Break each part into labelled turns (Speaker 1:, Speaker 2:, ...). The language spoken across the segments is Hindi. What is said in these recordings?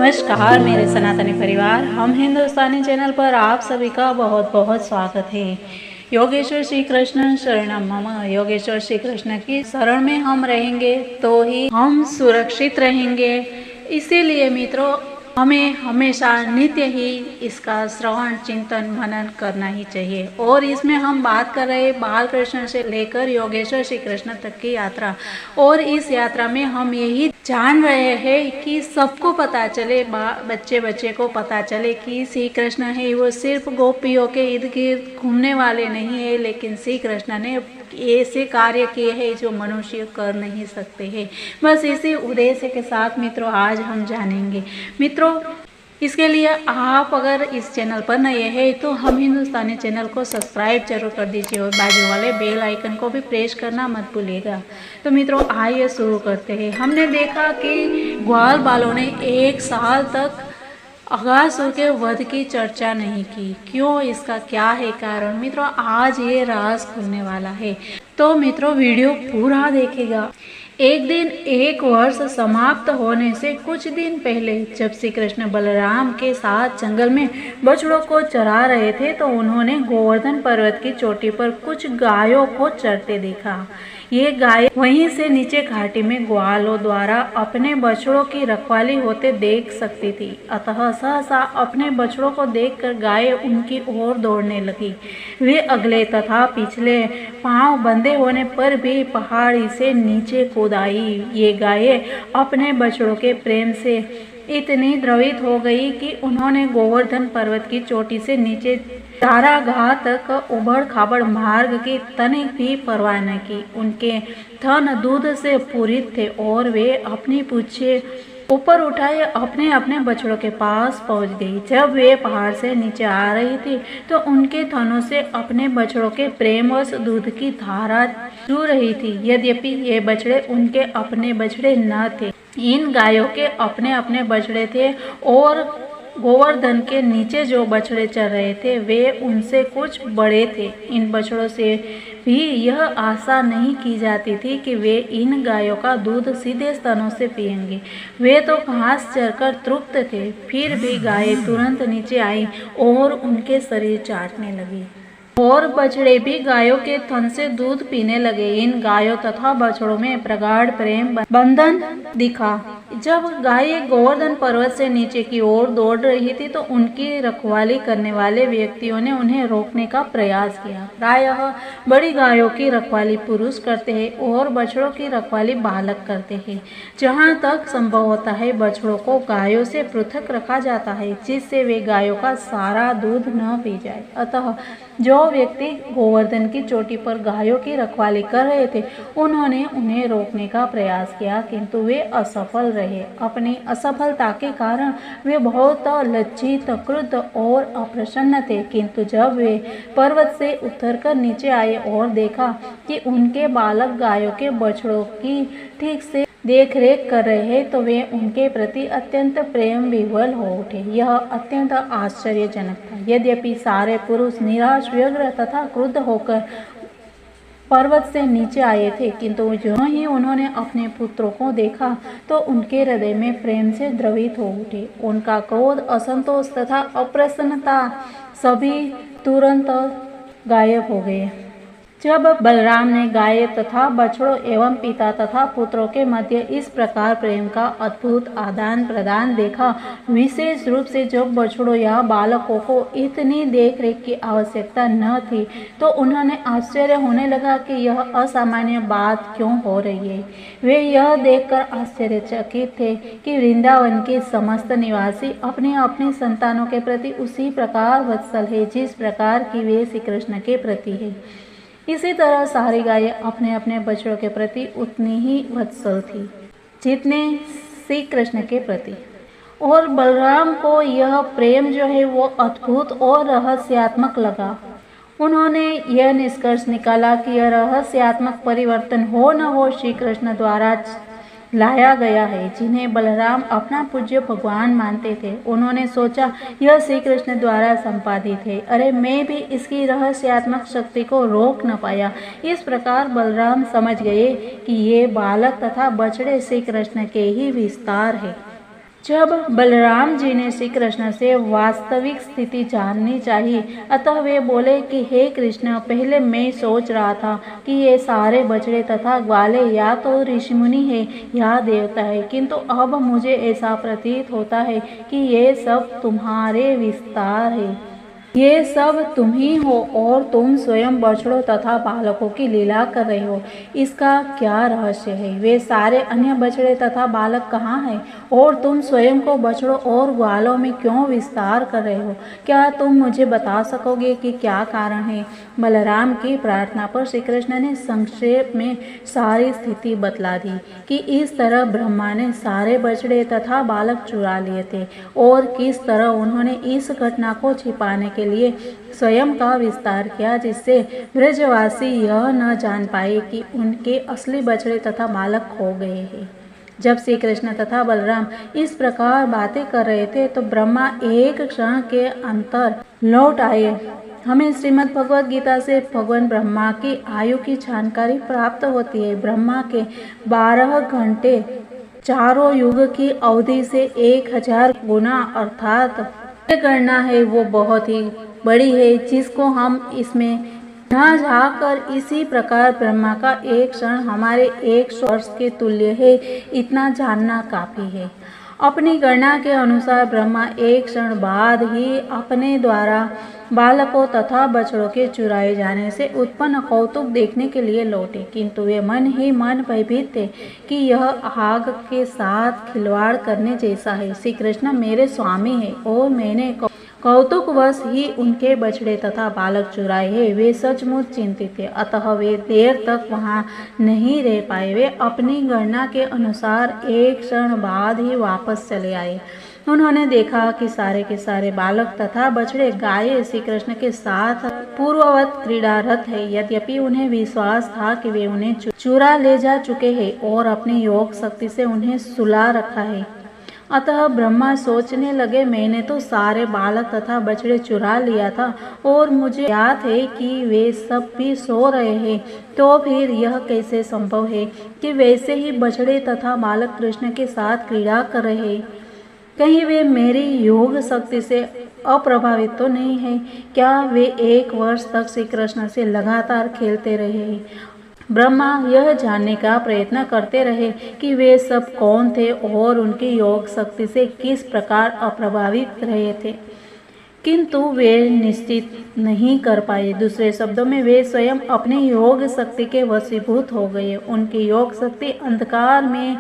Speaker 1: नमस्कार मेरे सनातनी परिवार, हम हिंदुस्तानी चैनल पर आप सभी का बहुत बहुत स्वागत है। योगेश्वर श्री कृष्ण शरणम मम। योगेश्वर श्री कृष्ण की शरण में हम रहेंगे तो ही हम सुरक्षित रहेंगे। इसीलिए मित्रों, हमें हमेशा नित्य ही इसका श्रवण चिंतन मनन करना ही चाहिए। और इसमें हम बात कर रहे हैं बाल कृष्ण से लेकर योगेश्वर श्री कृष्ण तक की यात्रा। और इस यात्रा में हम यही जान रहे हैं कि सबको पता चले, बच्चे को पता चले कि श्री कृष्ण है वो सिर्फ गोपियों के इर्द गिर्द घूमने वाले नहीं है, लेकिन श्री कृष्ण ने ऐसे कार्य किए हैं जो मनुष्य कर नहीं सकते हैं। बस इसी उद्देश्य के साथ मित्रों आज हम जानेंगे। मित्रों, इसके लिए आप अगर इस चैनल पर नए हैं तो हम हिंदुस्तानी चैनल को सब्सक्राइब जरूर कर दीजिए और बाजू वाले बेल आइकन को भी प्रेस करना मत भूलिएगा। तो मित्रों आइए शुरू करते हैं। हमने देखा कि ग्वाल बालों ने 1 साल तक अगासुर के वध की चर्चा नहीं की। क्यों, इसका क्या है कारण? मित्रों आज ये राज खुलने वाला है, तो मित्रों वीडियो पूरा देखेगा। एक दिन 1 वर्ष समाप्त होने से कुछ दिन पहले जब श्री कृष्ण बलराम के साथ जंगल में बछड़ों को चरा रहे थे तो उन्होंने गोवर्धन पर्वत की चोटी पर कुछ गायों को चरते देखा। ये गाय वहीं से नीचे घाटी में ग्वालों द्वारा अपने बछड़ों की रखवाली होते देख सकती थी। अतः सहसा अपने बछड़ों को देखकर गाय उनकी ओर दौड़ने लगी। वे अगले तथा पिछले पांव बंधे होने पर भी पहाड़ी से नीचे कूद आई। ये गायें अपने बछड़ों के प्रेम से इतनी द्रवित हो गई कि उन्होंने गोवर्धन पर्वत की चोटी से नीचे चारागाह तक उबड़ खाबड़ मार्ग की तनिक भी परवाह न की। उनके थन दूध से पूरित थे और वे अपनी पूंछें ऊपर उठाए अपने अपने बछड़ों के पास पहुंच गई। जब वे पहाड़ से नीचे आ रही थी तो उनके थनों से अपने बछड़ों के प्रेमवश दूध की धारा चू रही थी। यद्यपि ये बछड़े उनके अपने बछड़े न थे, इन गायों के अपने अपने बछड़े थे और गोवर्धन के नीचे जो बछड़े चल रहे थे वे उनसे कुछ बड़े थे। इन बछड़ों से भी यह आशा नहीं की जाती थी कि वे इन गायों का दूध सीधे स्तनों से पिएंगे। वे तो घास चरकर तृप्त थे। फिर भी गायें तुरंत नीचे आई और उनके शरीर चाटने लगी और बछड़े भी गायों के थन से दूध पीने लगे। इन गायों तथा बछड़ों में प्रगाढ़ प्रेम बंधन दिखा। जब गायें गोवर्धन पर्वत से नीचे की ओर दौड़ रही थी तो उनकी रखवाली करने वाले व्यक्तियों ने उन्हें रोकने का प्रयास किया। प्रायः बड़ी गायों की रखवाली पुरुष करते हैं और बछड़ों की रखवाली बालक करते हैं। जहाँ तक संभव होता है बछड़ों को गायों से पृथक रखा जाता है जिससे वे गायों का सारा दूध न पी जाए। अतः जो व्यक्ति गोवर्धन की चोटी पर गायों की रखवाली कर रहे थे उन्होंने उन्हें रोकने का प्रयास किया, किंतु वे असफल रहे। अपनी असफलता के कारण वे बहुत लज्जित, क्रुद्ध और अप्रसन्न थे। किंतु जब वे पर्वत से उतरकर नीचे आए और देखा कि उनके बालक गायों के बछड़ों की ठीक से देख रेख कर रहे हैं तो वे उनके प्रति अत्यंत प्रेम विह्वल हो उठे। यह अत्यंत आश्चर्यजनक था। यद्यपि सारे पुरुष निराश, व्यग्र तथा क्रुद्ध होकर पर्वत से नीचे आए थे, किंतु जो ही उन्होंने अपने पुत्रों को देखा तो उनके हृदय में प्रेम से द्रवित हो उठे। उनका क्रोध, असंतोष तथा अप्रसन्नता सभी तुरंत गायब हो गए। जब बलराम ने गाय तथा बछड़ों एवं पिता तथा पुत्रों के मध्य इस प्रकार प्रेम का अद्भुत आदान प्रदान देखा, विशेष रूप से जब बछड़ों या बालकों को इतनी देखरेख की आवश्यकता न थी, तो उन्होंने आश्चर्य होने लगा कि यह असामान्य बात क्यों हो रही है। वे यह देखकर आश्चर्यचकित थे कि वृंदावन के समस्त निवासी अपने अपने संतानों के प्रति उसी प्रकार वत्सल है जिस प्रकार की वे श्री कृष्ण के प्रति है। इसी तरह सारी गायें अपने अपने बछड़ों के प्रति उतनी ही वत्सल थी जितने श्री कृष्ण के प्रति। और बलराम को यह प्रेम जो है वो अद्भुत और रहस्यात्मक लगा। उन्होंने यह निष्कर्ष निकाला कि यह रहस्यात्मक परिवर्तन हो न हो श्री कृष्ण द्वारा लाया गया है, जिन्हें बलराम अपना पूज्य भगवान मानते थे। उन्होंने सोचा यह श्री कृष्ण द्वारा संपादित है। अरे मैं भी इसकी रहस्यात्मक शक्ति को रोक न पाया। इस प्रकार बलराम समझ गए कि ये बालक तथा बछड़े श्री कृष्ण के ही विस्तार है। जब बलराम जी ने श्री कृष्ण से वास्तविक स्थिति जाननी चाहिए, अतः वे बोले कि हे कृष्ण, पहले मैं सोच रहा था कि ये सारे बछड़े तथा ग्वाले या तो ऋषि मुनि है या देवता है, किंतु अब मुझे ऐसा प्रतीत होता है कि ये सब तुम्हारे विस्तार है। ये सब तुम ही हो और तुम स्वयं बछड़ों तथा बालकों की लीला कर रहे हो। इसका क्या रहस्य है? वे सारे अन्य बछड़े तथा बालक कहाँ हैं और तुम स्वयं को बछड़ों और ग्वालों में क्यों विस्तार कर रहे हो? क्या तुम मुझे बता सकोगे कि क्या कारण है? बलराम की प्रार्थना पर श्री कृष्ण ने संक्षेप में सारी स्थिति बतला दी कि इस तरह ब्रह्मा ने सारे बछड़े तथा बालक चुरा लिए थे और किस तरह उन्होंने इस घटना को छिपाने के लिए स्वयं का विस्तार किया, जिससे ब्रजवासी यह न जान पाए कि उनके असली बछड़े तथा बालक खो गए हैं। जब श्री कृष्ण तथा बलराम इस प्रकार बातें कर रहे थे तो ब्रह्मा एक क्षण के अंतर लौट आए। हमें श्रीमद् भगवद गीता से भगवान ब्रह्मा की आयु की जानकारी प्राप्त होती है। ब्रह्मा के 12 घंटे चारों युग की अवधि से 1000 गुना अर्थात गणना है वो बहुत ही बड़ी है, जिसको हम इसमें न जाकर इसी प्रकार ब्रह्मा का एक क्षण हमारे 100 वर्ष के तुल्य है, इतना जानना काफी है। अपनी गणना के अनुसार ब्रह्मा एक क्षण बाद ही अपने द्वारा बालकों तथा बछड़ों के चुराए जाने से उत्पन्न कौतुक देखने के लिए लौटे, किंतु वे मन ही मन भयभीत थे कि यह आग के साथ खिलवाड़ करने जैसा है। श्री कृष्ण मेरे स्वामी है और मैंने कौतुकवश ही उनके बछड़े तथा बालक चुराए हैं। वे सचमुच चिंतित थे, अतः वे देर तक वहां नहीं रह पाए। वे अपनी गणना के अनुसार एक क्षण बाद ही वापस चले आए। उन्होंने देखा कि सारे के सारे बालक तथा बछड़े गाये श्री कृष्ण के साथ पूर्ववत क्रीड़ारत है। यद्यपि उन्हें विश्वास था कि वे उन्हें चुरा ले जा चुके हैं और अपनी योग शक्ति से उन्हें सुला रखा है। अतः ब्रह्मा सोचने लगे, मैंने तो सारे बालक तथा बछड़े चुरा लिया था और मुझे याद है कि वे सब भी सो रहे हैं, तो फिर यह कैसे संभव है कि वैसे ही बछड़े तथा बालक कृष्ण के साथ क्रीड़ा कर रहे हैं? कहीं वे मेरी योग शक्ति से अप्रभावित तो नहीं है? क्या वे 1 वर्ष तक श्री कृष्ण से लगातार खेलते रहे हैं? ब्रह्मा यह जानने का प्रयत्न करते रहे कि वे सब कौन थे और उनकी योग शक्ति से किस प्रकार अप्रभावित रहे थे, किंतु वे निश्चित नहीं कर पाए। दूसरे शब्दों में वे स्वयं अपनी योग शक्ति के वशीभूत हो गए। उनकी योग शक्ति अंधकार में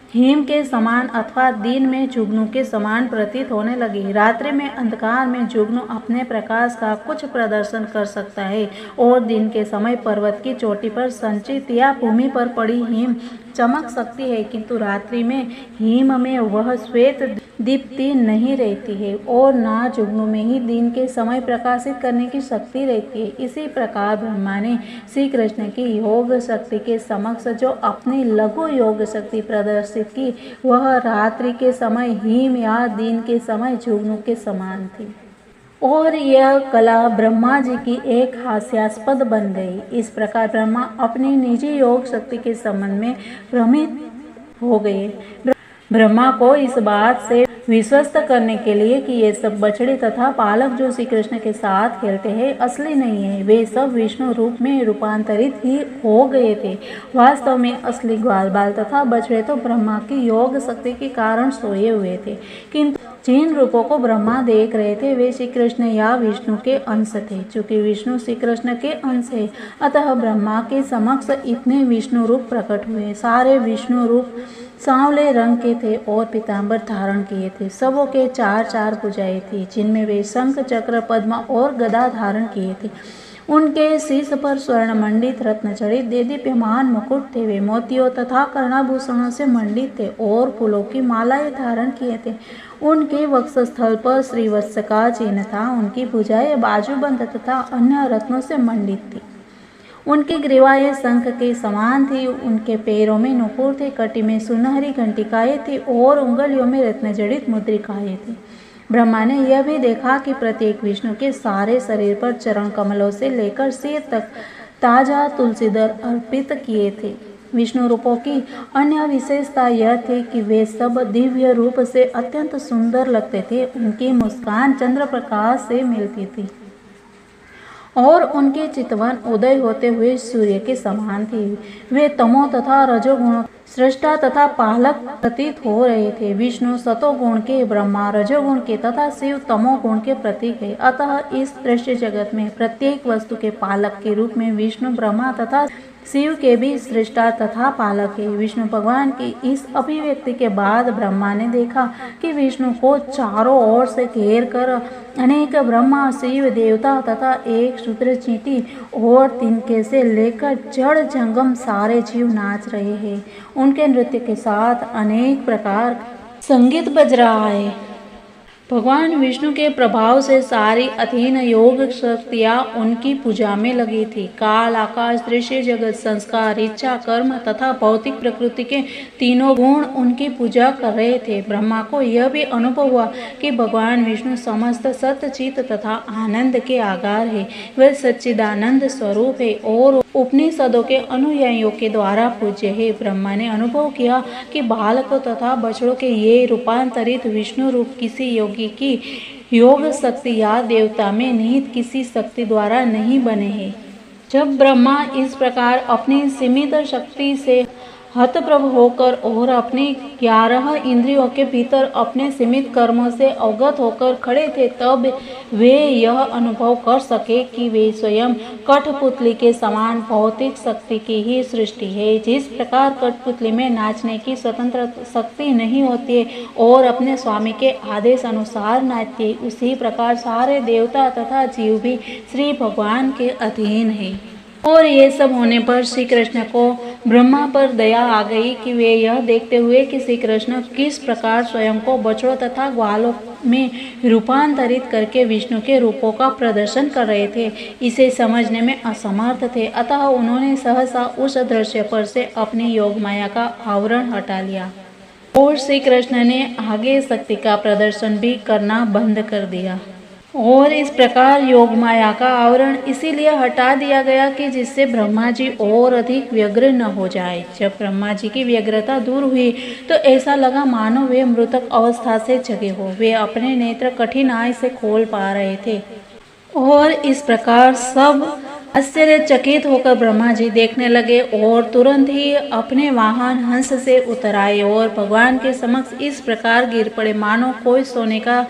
Speaker 1: हिम के समान अथवा दिन में जुगनू के समान प्रतीत होने लगी। रात्रि में अंधकार में जुगनू अपने प्रकाश का कुछ प्रदर्शन कर सकता है और दिन के समय पर्वत की चोटी पर संचित या भूमि पर पड़ी हिम चमक सकती है, किंतु रात्रि में हिम में वह श्वेत दीप्ति नहीं रहती है और ना जुगनू में ही दिन के समय प्रकाशित करने की शक्ति रहती है। इसी प्रकार ब्रह्मा ने श्री कृष्ण की योग शक्ति के समक्ष जो अपनी लघु योग शक्ति प्रदर्शित की, वह रात्रि के समय हिम या दिन के समय जुगनू के समान थी और यह कला ब्रह्मा जी की एक हास्यास्पद बन गई। इस प्रकार ब्रह्मा अपनी निजी योग शक्ति के संबंध में भ्रमित हो गए। ब्रह्मा को इस बात से विश्वस्त करने के लिए कि ये सब बछड़े तथा बालक जो श्री कृष्ण के साथ खेलते हैं असली नहीं है, वे सब विष्णु रूप में रूपांतरित ही हो गए थे। वास्तव में असली ग्वाल बाल तथा बछड़े तो ब्रह्मा की योग शक्ति के कारण सोए हुए थे, किंतु जिन रूपों को ब्रह्मा देख रहे थे वे श्री कृष्ण या विष्णु के अंश थे। चूंकि विष्णु श्री कृष्ण के अंश है, अतः ब्रह्मा के समक्ष इतने विष्णु रूप प्रकट हुए। सारे विष्णु रूप सांवले रंग के थे और पीतांबर धारण किए थे। सबों के 4-4 भुजाएं थी, जिनमें वे शंख चक्र पद्म और गदा धारण किए थे। उनके शीश पर स्वर्ण मंडित रत्न जड़ित देदीप्यमान मुकुट थे। वे मोतियों तथा कर्णाभूषणों से मंडित थे और फूलों की मालाएं धारण किए थे। उनके वक्षस्थल पर श्रीवत्स का चिन्ह था। उनकी भुजाएं बाजूबंद तथा अन्य रत्नों से मंडित थी। उनकी ग्रीवाएं शंख के समान थी। उनके पैरों में नुपुर थे, कटी में सुनहरी घंटिकाएं थी और उंगलियों में रत्न जड़ित मुद्रिकाएं थी। ब्रह्मा ने यह भी देखा कि प्रत्येक विष्णु के सारे शरीर पर चरण कमलों से लेकर सिर तक ताजा तुलसी दल अर्पित किए थे। विष्णु रूपों की अन्य विशेषता यह थी कि वे सब दिव्य रूप से अत्यंत सुंदर लगते थे। उनकी मुस्कान चंद्र प्रकाश से मिलती थी और उनके चितवन उदय होते हुए सूर्य के समान थी। वे तमो तथा रजोगुण सृष्टा तथा पालक प्रतीत हो रहे थे। विष्णु सतोगुण के, ब्रह्मा रजोगुण के तथा शिव तमोगुण के प्रतीक है। अतः इस दृश्य जगत में प्रत्येक वस्तु के पालक के रूप में विष्णु, ब्रह्मा तथा शिव के भी सृष्टा तथा पालक है। विष्णु भगवान की इस अभिव्यक्ति के बाद ब्रह्मा ने देखा कि विष्णु को चारों ओर से घेर कर अनेक ब्रह्मा, शिव, देवता तथा एक शूद्र चींटी और तिनके से लेकर जड़ जंगम सारे जीव नाच रहे हैं। उनके नृत्य के साथ अनेक प्रकार संगीत बज रहा है। भगवान विष्णु के प्रभाव से सारी अधीन योग शक्तियाँ उनकी पूजा में लगी थी। काल, आकाश, दृश्य जगत, संस्कार, इच्छा, कर्म तथा भौतिक प्रकृति के तीनों गुण उनकी पूजा कर रहे थे। ब्रह्मा को यह भी अनुभव हुआ कि भगवान विष्णु समस्त सत्य, चित तथा आनंद के आगार है। वह सच्चिदानंद स्वरूप है और उपनिषदों के अनुयायियों के द्वारा पूज्य है। ब्रह्मा ने अनुभव किया कि बालकों तथा बछड़ों के ये रूपांतरित विष्णु रूप किसी योगी की योग शक्ति या देवता में निहित किसी शक्ति द्वारा नहीं बने हैं। जब ब्रह्मा इस प्रकार अपनी सीमित शक्ति से हतप्रभ होकर और अपनी 11 इंद्रियों के भीतर अपने सीमित कर्मों से अवगत होकर खड़े थे, तब वे यह अनुभव कर सके कि वे स्वयं कठपुतली के समान भौतिक शक्ति की ही सृष्टि है। जिस प्रकार कठपुतली में नाचने की स्वतंत्र शक्ति नहीं होती है और अपने स्वामी के आदेश अनुसार नाचती है, उसी प्रकार सारे देवता तथा जीव भी श्री भगवान के अधीन है। और ये सब होने पर श्री कृष्ण को ब्रह्मा पर दया आ गई कि वे यह देखते हुए कि श्री कृष्ण किस प्रकार स्वयं को बछड़ों तथा ग्वालों में रूपांतरित करके विष्णु के रूपों का प्रदर्शन कर रहे थे, इसे समझने में असमर्थ थे। अतः उन्होंने सहसा उस दृश्य पर से अपनी योग माया का आवरण हटा लिया और श्री कृष्ण ने आगे शक्ति का प्रदर्शन भी करना बंद कर दिया। और इस प्रकार योग माया का आवरण इसीलिए हटा दिया गया कि जिससे ब्रह्मा जी और अधिक व्यग्र न हो जाए। जब ब्रह्मा जी की व्यग्रता दूर हुई तो ऐसा लगा मानो वे मृतक अवस्था से जगे हो। वे अपने नेत्र कठिनाई से खोल पा रहे थे और इस प्रकार सब आश्चर्यचकित होकर ब्रह्मा जी देखने लगे और तुरंत ही अपने वाहन हंस से उतर आए और भगवान के समक्ष इस प्रकार गिर पड़े मानो कोई सोने का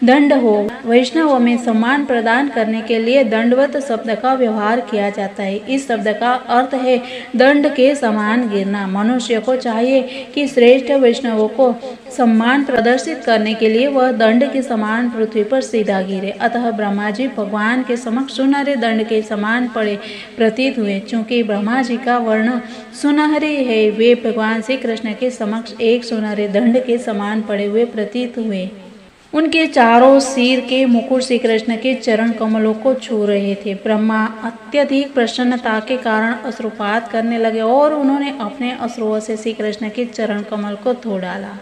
Speaker 1: दंड हो। वैष्णवों में सम्मान प्रदान करने के लिए दंडवत शब्द का व्यवहार किया जाता है। इस शब्द का अर्थ है दंड के समान गिरना। मनुष्य को चाहिए कि श्रेष्ठ वैष्णवों को सम्मान प्रदर्शित करने के लिए वह दंड के समान पृथ्वी पर सीधा गिरे। अतः ब्रह्मा जी भगवान के समक्ष सुनहरे दंड के समान पड़े प्रतीत हुए। चूंकि ब्रह्मा जी का वर्ण सुनहरे है, वे भगवान श्री कृष्ण के समक्ष एक सुनहरे दंड के समान पड़े हुए प्रतीत हुए। उनके चारों सिर के मुकुट श्री कृष्ण के चरण कमलों को छू रहे थे। ब्रह्मा अत्यधिक प्रसन्नता के कारण अश्रुपात करने लगे और उन्होंने अपने अश्रुओं से श्री कृष्ण के चरण कमल को धो डाला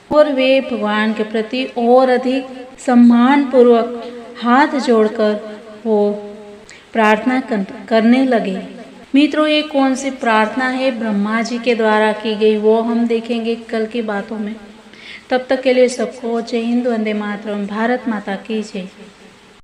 Speaker 1: और वे भगवान के प्रति और अधिक सम्मान पूर्वक हाथ जोड़कर वो प्रार्थना करने लगे। मित्रों, ये कौन सी प्रार्थना है ब्रह्मा जी के द्वारा की गई, वो हम देखेंगे कल की बातों में। तब तक के लिए सबको जय हिंद, वंदे मातरम, भारत माता की जय।